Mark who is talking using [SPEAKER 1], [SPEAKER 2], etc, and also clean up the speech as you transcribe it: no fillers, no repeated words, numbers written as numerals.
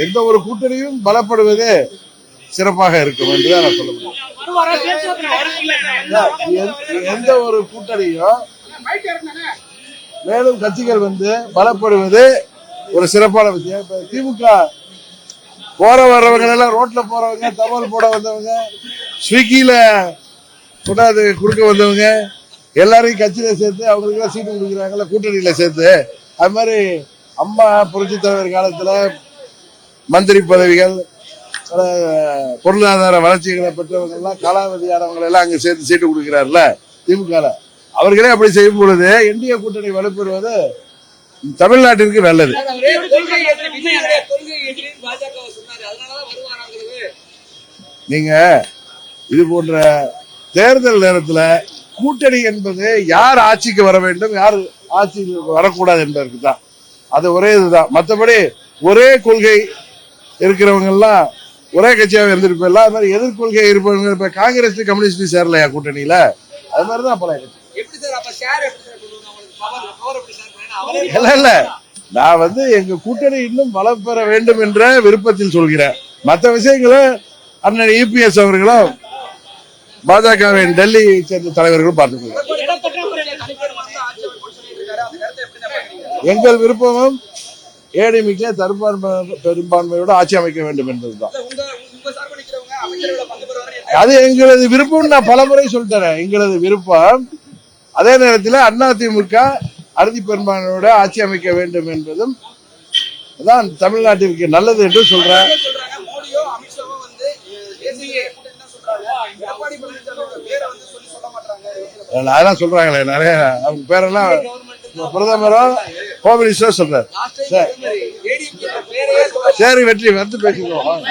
[SPEAKER 1] எந்த ஒரு கூட்டணியும் பலப்படுவதே சிறப்பாக இருக்கும் என்று நான் சொல்ல முடியும். எந்த ஒரு கூட்டணியும் மேலும் கட்சிகள் பலப்படுவது ஒரு சிறப்பான விஷயம். இப்ப திமுக போற வர்றவங்க எல்லாம் ரோட்ல போறவங்க, தபால் போட வந்தவங்க, ஸ்விக்கியில கொண்டாந்து கொடுக்க வந்தவங்க எல்லாரையும் கட்சியில சேர்த்து அவங்களுக்கு சீட்டு கொடுக்குறாங்கல்ல, கூட்டணியில சேர்த்து. அது மாதிரி அம்மா புரட்சி தலைவர் காலத்துல மந்திரி பதவிகள், பொருளாதார வளர்ச்சிகளை பெற்றவங்க எல்லாம், காலாவதியானவங்க எல்லாம் அங்க சேர்த்து சீட்டு கொடுக்கிறார்ல திமுக. அவர்களே அப்படி செய்யும் பொழுது என்டிஏ கூட்டணி வலுப்பெறுவது தமிழ்நாட்டிற்கு நல்லது. நீங்க இது போன்ற தேர்தல் நேரத்தில் கூட்டணி என்பது யார் ஆட்சிக்கு வர வேண்டும், யார் ஆட்சிக்கு வரக்கூடாது என்பதற்கு தான். அது ஒரே இதுதான். மற்றபடி ஒரே கொள்கை இருக்கிறவங்க எல்லாம் ஒரே கட்சியாக இருந்திருப்பா. அது மாதிரி எதிர்கொள்கை இருப்பவங்க இப்ப காங்கிரஸ் கம்யூனிஸ்ட் சேரலையா கூட்டணியில? அது மாதிரிதான் பல கட்சி. இல்ல நான் எங்க கூட்டணி இன்னும் பலம் பெற வேண்டும் என்ற விருப்பத்தில் சொல்கிறேன். மற்ற விஷயங்களை அண்ணன் இபிஎஸ் அவர்களும் பாஜகவின் டெல்லியை சேர்ந்த தலைவர்களும் பார்த்துக்கொள்கிறார். எங்கள் விருப்பமும் ஏடிஎம்கே பெரும்பான்மையோடு ஆட்சி அமைக்க வேண்டும் என்பதுதான். அது எங்களது விருப்பம். நான் பலமுறை சொல்லிட்டேன், எங்களது விருப்பம். அதே நேரத்தில் அதிமுக அறுதி பெரும்பான்மையோட ஆட்சி அமைக்க வேண்டும் என்பதும் தான் தமிழ்நாட்டிற்கு நல்லது என்று சொல்றேன். அதெல்லாம் சொல்றாங்களே நிறைய, அவங்க பேரெல்லாம் பிரதமரும் ஹோம் மினிஸ்டர் சொல்றாரு. சரி வெற்றி வந்து பேசிக்குவோம்.